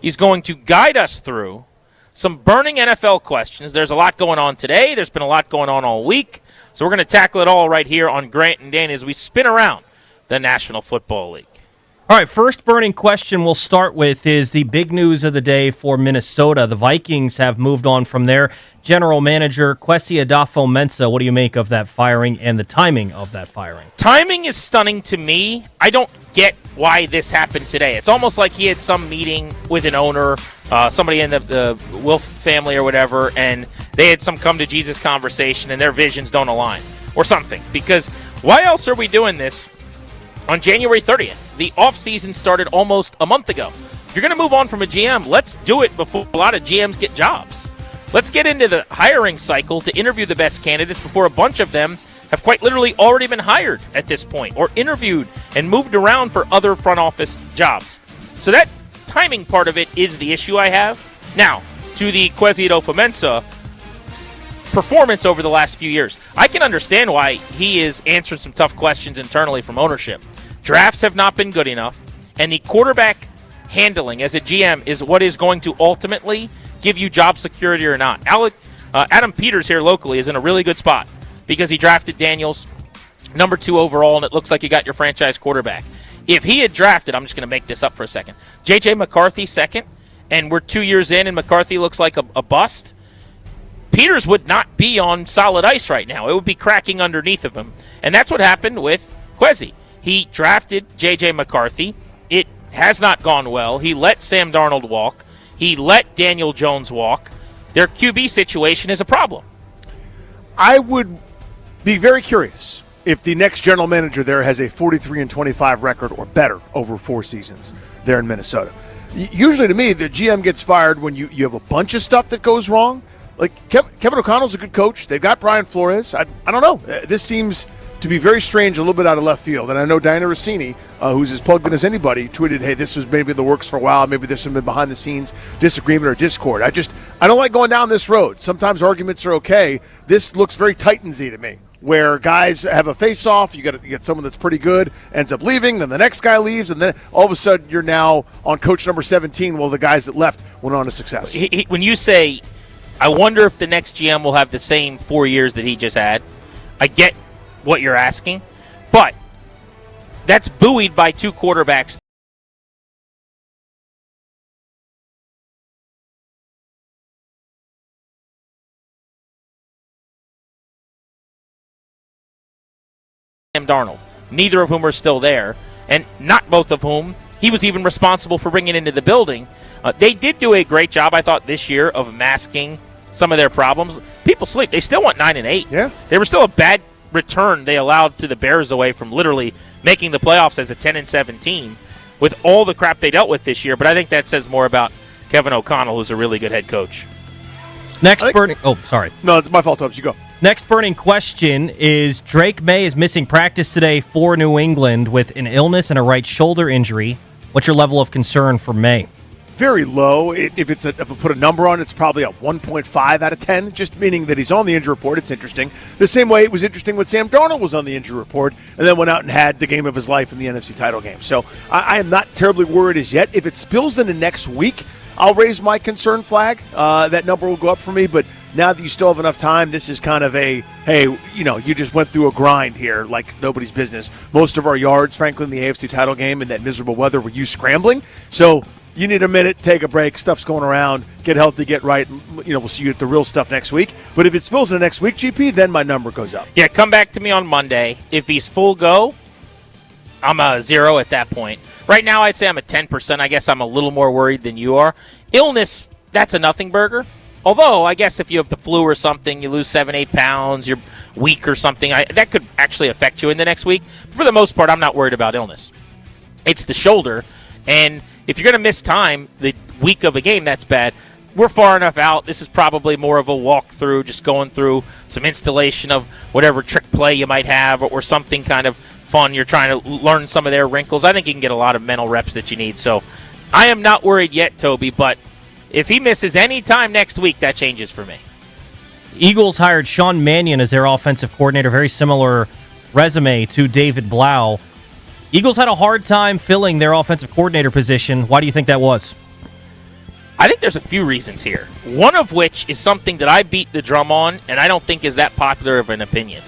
He's going to guide us through some burning NFL questions. There's a lot going on today. There's been a lot going on all week. So we're going to tackle it all right here on Grant and Danny as we spin around the National Football League. All right, first burning question we'll start with is the big news of the day for Minnesota. The Vikings have moved on from their general manager, Kwesi Adofo-Mensah. What do you make of that firing and the timing of that firing? Timing is stunning to me. I don't get why this happened today. It's almost like he had some meeting with an owner, somebody in the Wilf family or whatever, and they had some come-to-Jesus conversation and their visions don't align or something. Because why else are we doing this on January 30th? The offseason started almost a month ago. If you're going to move on from a GM, let's do it before a lot of GMs get jobs. Let's get into the hiring cycle to interview the best candidates before a bunch of them have quite literally already been hired at this point or interviewed and moved around for other front office jobs. So that timing part of it is the issue I have. Now, to the Kwesi Adofo-Mensah performance over the last few years, I can understand why he is answering some tough questions internally from ownership. Drafts have not been good enough, and the quarterback handling as a GM is what is going to ultimately give you job security or not. Adam Peters here locally is in a really good spot because he drafted Daniels number 2 overall, and it looks like you got your franchise quarterback. If he had drafted, I'm just going to make this up for a second, J.J. McCarthy second, and we're 2 years in and McCarthy looks like a bust, Peters would not be on solid ice right now. It would be cracking underneath of him. And that's what happened with Kwesi. He drafted J.J. McCarthy. It has not gone well. He let Sam Darnold walk. He let Daniel Jones walk. Their QB situation is a problem. I would be very curious if the next general manager there has a 43-25 record or better over 4 seasons there in Minnesota. Usually to me, the GM gets fired when you have a bunch of stuff that goes wrong. Like Kevin O'Connell's a good coach. They've got Brian Flores. I don't know. This seems to be very strange, a little bit out of left field. And I know Diana Rossini, who's as plugged in as anybody, tweeted, hey, this was maybe in the works for a while. Maybe there's some behind-the-scenes disagreement or discord. I don't like going down this road. Sometimes arguments are okay. This looks very Titans-y to me, where guys have a face-off. You get someone that's pretty good, ends up leaving, then the next guy leaves, and then all of a sudden you're now on coach number 17 while the guys that left went on to success. When you say, I wonder if the next GM will have the same 4 years that he just had, I get what you're asking, but that's buoyed by 2 quarterbacks. Sam Darnold, neither of whom are still there, and not both of whom he was even responsible for bringing into the building. They did do a great job, I thought, this year of masking some of their problems. People sleep. They still went 9-8. Yeah. They were still a bad return they allowed to the Bears away from literally making the playoffs as a 10-7 team with all the crap they dealt with this year. But I think that says more about Kevin O'Connell, who's a really good head coach. Sorry. No, it's my fault, Tubbs. You go. Next burning question is Drake Maye is missing practice today for New England with an illness and a right shoulder injury. What's your level of concern for Maye? Very low. If I put a number on it, it's probably a 1.5 out of 10, just meaning that he's on the injury report. It's interesting. The same way it was interesting when Sam Darnold was on the injury report and then went out and had the game of his life in the NFC title game. So I am not terribly worried as yet. If it spills into next week, I'll raise my concern flag. That number will go up for me, but now that you still have enough time, this is kind of a, hey, you just went through a grind here like nobody's business. Most of our yards, frankly, in the AFC title game in that miserable weather were you scrambling. So you need a minute, take a break, stuff's going around, get healthy, get right. We'll see you at the real stuff next week. But if it spills into next week, GP, then my number goes up. Yeah, come back to me on Monday. If he's full go, I'm a 0 at that point. Right now, I'd say I'm a 10%. I guess I'm a little more worried than you are. Illness, that's a nothing burger. Although, I guess if you have the flu or something, you lose 7-8 pounds, you're weak or something, that could actually affect you in the next week. But for the most part, I'm not worried about illness. It's the shoulder, and if you're going to miss time the week of a game, that's bad. We're far enough out. This is probably more of a walkthrough, just going through some installation of whatever trick play you might have or something kind of fun. You're trying to learn some of their wrinkles. I think you can get a lot of mental reps that you need. So I am not worried yet, Toby, but if he misses any time next week, that changes for me. Eagles hired Sean Mannion as their offensive coordinator, very similar resume to David Blau. Eagles had a hard time filling their offensive coordinator position. Why do you think that was? I think there's a few reasons here. One of which is something that I beat the drum on, and I don't think is that popular of an opinion.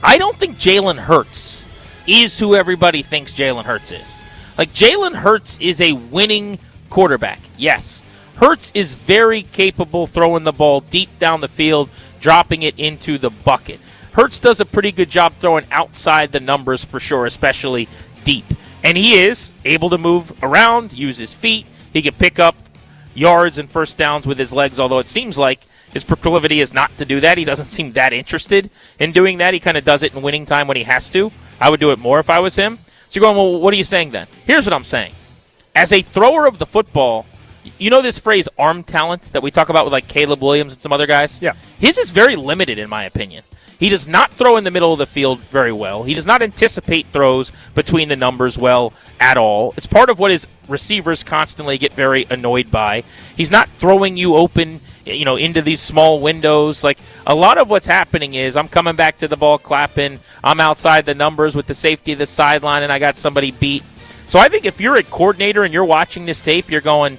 I don't think Jalen Hurts is who everybody thinks Jalen Hurts is. Like, Jalen Hurts is a winning quarterback. Yes. Hurts is very capable throwing the ball deep down the field, dropping it into the bucket. Hurts does a pretty good job throwing outside the numbers for sure, especially deep. And he is able to move around, use his feet. He can pick up yards and first downs with his legs, although it seems like his proclivity is not to do that. He doesn't seem that interested in doing that. He kind of does it in winning time when he has to. I would do it more if I was him. So you're going, well, what are you saying then? Here's what I'm saying. As a thrower of the football, you know this phrase arm talent that we talk about with like Caleb Williams and some other guys? Yeah. His is very limited in my opinion. He does not throw in the middle of the field very well. He does not anticipate throws between the numbers well at all. It's part of what his receivers constantly get very annoyed by. He's not throwing you open, into these small windows. Like, a lot of what's happening is I'm coming back to the ball clapping. I'm outside the numbers with the safety of the sideline, and I got somebody beat. So I think if you're a coordinator and you're watching this tape, you're going,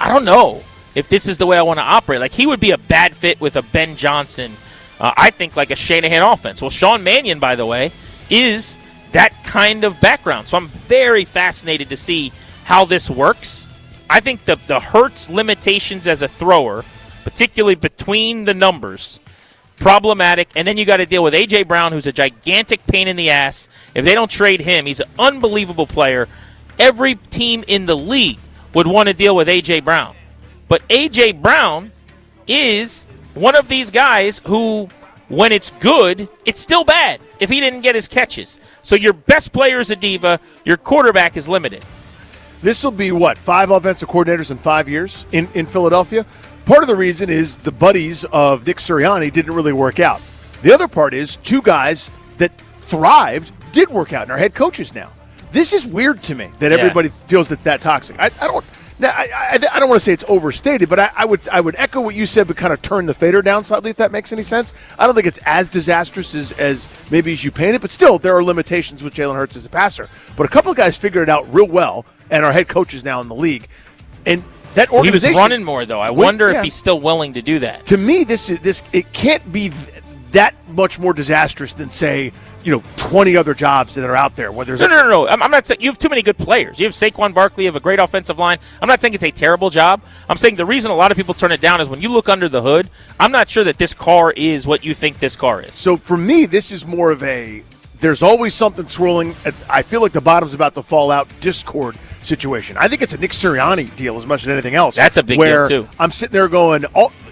I don't know if this is the way I want to operate. Like, he would be a bad fit with a Ben Johnson. I think like a Shanahan offense. Well, Sean Mannion, by the way, is that kind of background. So I'm very fascinated to see how this works. I think the Hurts limitations as a thrower, particularly between the numbers, problematic. And then you got to deal with A.J. Brown, who's a gigantic pain in the ass. If they don't trade him, he's an unbelievable player. Every team in the league would want to deal with A.J. Brown. But A.J. Brown is one of these guys who, when it's good, it's still bad if he didn't get his catches. So your best player is a diva. Your quarterback is limited. This will be, 5 offensive coordinators in 5 years in Philadelphia? Part of the reason is the buddies of Nick Sirianni didn't really work out. The other part is 2 guys that thrived did work out and are head coaches now. This is weird to me that everybody feels it's that toxic. I don't want to say it's overstated, but I would echo what you said, but kind of turn the fader down slightly, if that makes any sense. I don't think it's as disastrous as maybe as you paint it, but still, there are limitations with Jalen Hurts as a passer. But a couple of guys figured it out real well and are head coaches now in the league. And that organization, he was running more, though. I wonder if he's still willing to do that. To me, this it can't be that much more disastrous than, say, 20 other jobs that are out there. Where there's No. I'm not saying you have too many good players. You have Saquon Barkley, you have a great offensive line. I'm not saying it's a terrible job. I'm saying the reason a lot of people turn it down is when you look under the hood, I'm not sure that this car is what you think this car is. So for me, this is more of there's always something swirling. I feel like the bottom's about to fall out discord situation. I think it's a Nick Sirianni deal as much as anything else. That's a big deal, too. I'm sitting there going,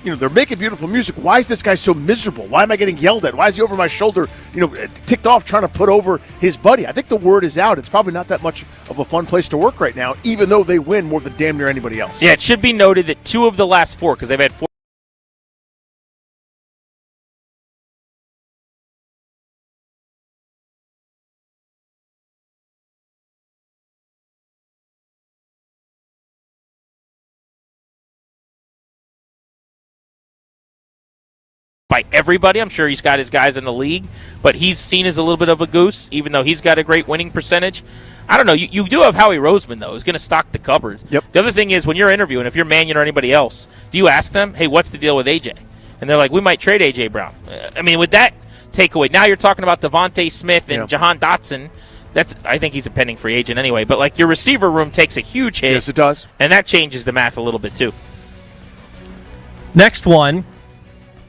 they're making beautiful music. Why is this guy so miserable? Why am I getting yelled at? Why is he over my shoulder, ticked off trying to put over his buddy? I think the word is out. It's probably not that much of a fun place to work right now, even though they win more than damn near anybody else. Yeah, it should be noted that 2 of the last 4, because they've had 4. By everybody. I'm sure he's got his guys in the league, but he's seen as a little bit of a goose, even though he's got a great winning percentage. I don't know. You do have Howie Roseman, though, who's going to stock the cupboard. Yep. The other thing is, when you're interviewing, if you're Mannion or anybody else, do you ask them, hey, what's the deal with A.J.? And they're like, we might trade A.J. Brown. I mean, with that takeaway, now you're talking about Devontae Smith and Jahan Dotson. I think he's a pending free agent anyway, but like your receiver room takes a huge hit. Yes, it does. And that changes the math a little bit, too. Next one.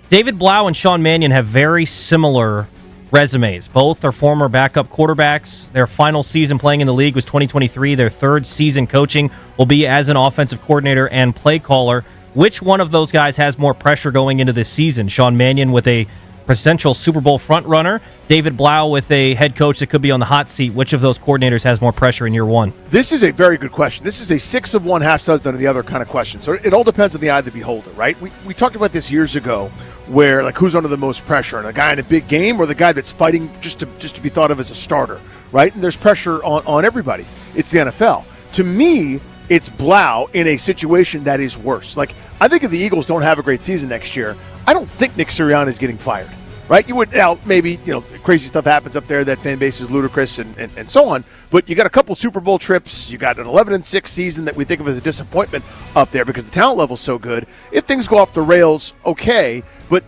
David Blau and Sean Mannion have very similar resumes. Both are former backup quarterbacks. Their final season playing in the league was 2023. Their third season coaching will be as an offensive coordinator and play caller. Which one of those guys has more pressure going into this season? Sean Mannion with a potential Super Bowl frontrunner, David Blau with a head coach that could be on the hot seat. Which of those coordinators has more pressure in year one? This is a very good question. This is a 6 of one, half dozen of the other kind of question. So it all depends on the eye of the beholder, right? We talked about this years ago, where like who's under the most pressure, and a guy in a big game or the guy that's fighting just to be thought of as a starter, right? And there's pressure on everybody. It's the NFL. To me, it's Blau in a situation that is worse. Like, I think if the Eagles don't have a great season next year, I don't think Nick Sirianni is getting fired. right? You would now maybe crazy stuff happens up there. That fan base is ludicrous and so on. But you got a couple Super Bowl trips. You got an 11-6 season that we think of as a disappointment up there because the talent level's so good. If things go off the rails, okay. But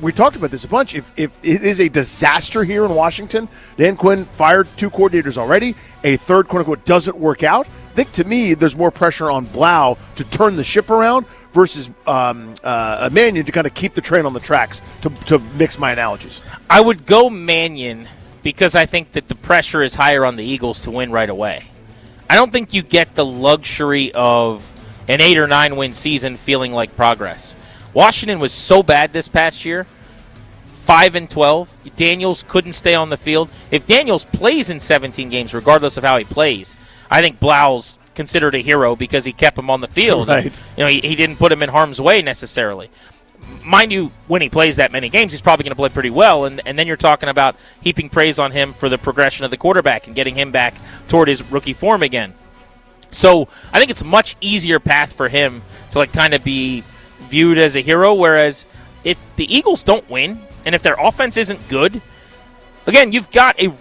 we talked about this a bunch. If it is a disaster here in Washington, Dan Quinn fired 2 coordinators already. A third, quote unquote, doesn't work out. I think to me, there's more pressure on Blau to turn the ship around versus Mannion to kind of keep the train on the tracks, to mix my analogies. I would go Mannion because I think that the pressure is higher on the Eagles to win right away. I don't think you get the luxury of an 8 or 9 win season feeling like progress. Washington was so bad this past year, 5-12. Daniels couldn't stay on the field. If Daniels plays in 17 games, regardless of how he plays, I think Blau's considered a hero because he kept him on the field. Right. He didn't put him in harm's way necessarily. Mind you, when he plays that many games, he's probably going to play pretty well, and then you're talking about heaping praise on him for the progression of the quarterback and getting him back toward his rookie form again. So I think it's a much easier path for him to kind of be viewed as a hero, whereas if the Eagles don't win and if their offense isn't good, again, you've got a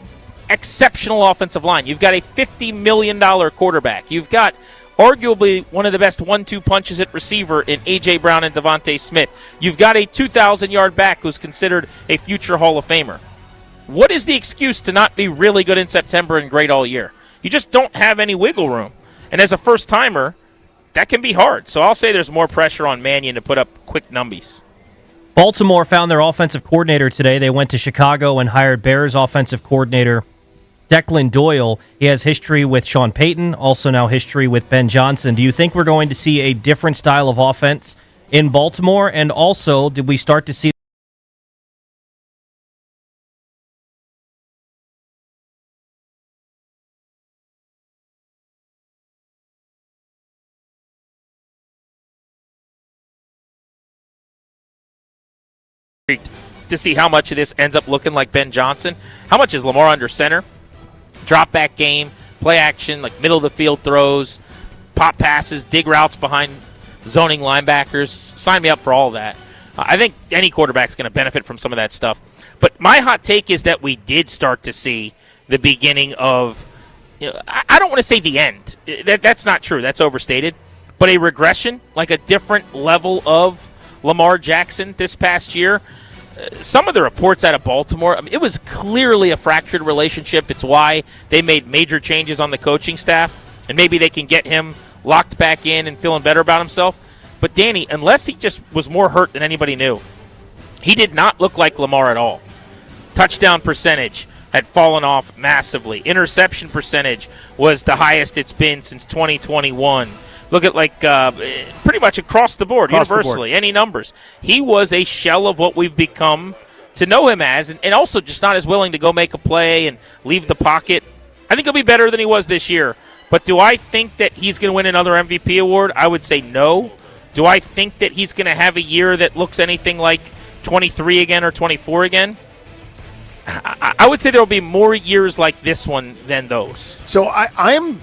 exceptional offensive line. You've got a $50 million quarterback. You've got arguably one of the best 1-2 punches at receiver in A.J. Brown and Devontae Smith. You've got a 2,000-yard back who's considered a future Hall of Famer. What is the excuse to not be really good in September and great all year? You just don't have any wiggle room. And as a first-timer, that can be hard. So I'll say there's more pressure on Mannion to put up quick numbies. Baltimore found their offensive coordinator today. They went to Chicago and hired Bears offensive coordinator Declan Doyle. He has history with Sean Payton, also now history with Ben Johnson. Do you think we're going to see a different style of offense in Baltimore? And also, did we start to see to see how much of this ends up looking like Ben Johnson? How much is Lamar under center? Drop back game, play action, middle of the field throws, pop passes, dig routes behind zoning linebackers. Sign me up for all of that. I think any quarterback's going to benefit from some of that stuff. But my hot take is that we did start to see the beginning of, I don't want to say the end. That's not true. That's overstated. But a regression, like a different level of Lamar Jackson this past year. Some of the reports out of Baltimore, it was clearly a fractured relationship. It's why they made major changes on the coaching staff, and maybe they can get him locked back in and feeling better about himself. But Danny, unless he just was more hurt than anybody knew, he did not look like Lamar at all. Touchdown percentage had fallen off massively. Interception percentage was the highest it's been since 2021. Look at pretty much across the board, universally, any numbers. He was a shell of what we've become to know him as, and also just not as willing to go make a play and leave the pocket. I think he'll be better than he was this year. But do I think that he's going to win another MVP award? I would say no. Do I think that he's going to have a year that looks anything like 23 again or 24 again? I would say there will be more years like this one than those. So I'm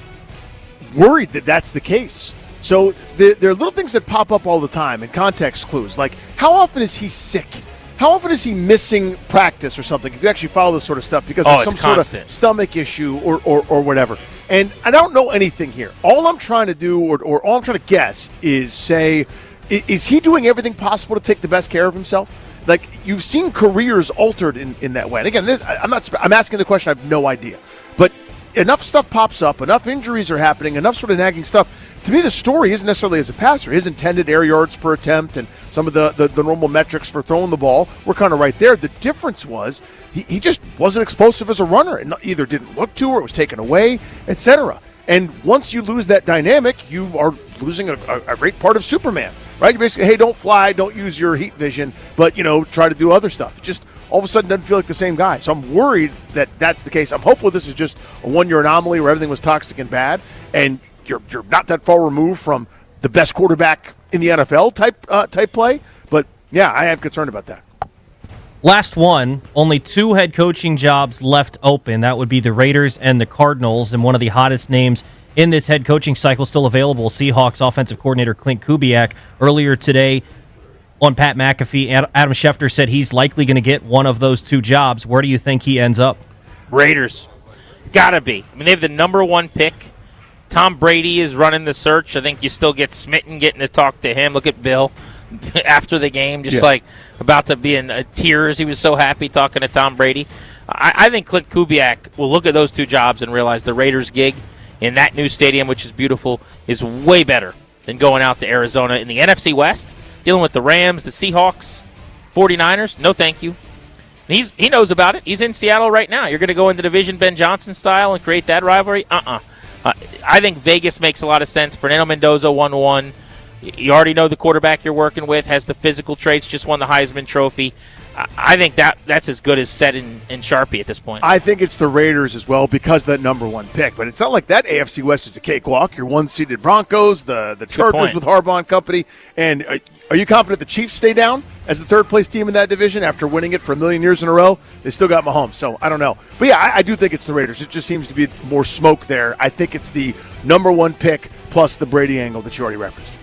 worried that that's the case. So there are little things that pop up all the time in context clues, like how often is he sick? How often is he missing practice or something? If you actually follow this sort of stuff, because of some sort of stomach issue or whatever. And I don't know anything here. All I'm trying to do, or all I'm trying to guess, is say, is he doing everything possible to take the best care of himself? Like, you've seen careers altered in that way. And again, I'm asking the question. I have no idea, but enough stuff pops up, enough injuries are happening, enough sort of nagging stuff. To me, the story isn't necessarily as a passer. His intended air yards per attempt and some of the normal metrics for throwing the ball were kind of right there. The difference was he just wasn't explosive as a runner. It either didn't look to or it was taken away, etc. And once you lose that dynamic, you are losing a great part of Superman, right? You basically, hey, don't fly, don't use your heat vision, but, try to do other stuff. It just all of a sudden doesn't feel like the same guy. So I'm worried that that's the case. I'm hopeful this is just a one-year anomaly where everything was toxic and bad, and you're not that far removed from the best quarterback in the NFL type play. But, yeah, I am concerned about that. Last one, only 2 head coaching jobs left open. That would be the Raiders and the Cardinals, and one of the hottest names in this head coaching cycle still available, Seahawks offensive coordinator Clint Kubiak. Earlier today, on Pat McAfee. Adam Schefter said he's likely going to get one of those two jobs. Where do you think he ends up? Raiders. Gotta be. I mean, they have the number 1 pick. Tom Brady is running the search. I think you still get Smitten getting to talk to him. Look at Bill after the game, just like about to be in tears. He was so happy talking to Tom Brady. I think Clint Kubiak will look at those two jobs and realize the Raiders gig in that new stadium, which is beautiful, is way better than going out to Arizona in the NFC West, dealing with the Rams, the Seahawks, 49ers. No thank you. And he knows about it. He's in Seattle right now. You're going to go in the division Ben Johnson style and create that rivalry? I think Vegas makes a lot of sense. Fernando Mendoza 1-1. You already know the quarterback you're working with, has the physical traits, just won the Heisman Trophy. I think that's as good as set in Sharpie at this point. I think it's the Raiders as well because of that number 1 pick. But it's not like that AFC West is a cakewalk. Your 1-seeded Broncos, the Chargers with Harbaugh and company. And are you confident the Chiefs stay down as the third-place team in that division after winning it for a million years in a row? They still got Mahomes, so I don't know. But, yeah, I do think it's the Raiders. It just seems to be more smoke there. I think it's the number 1 pick plus the Brady angle that you already referenced.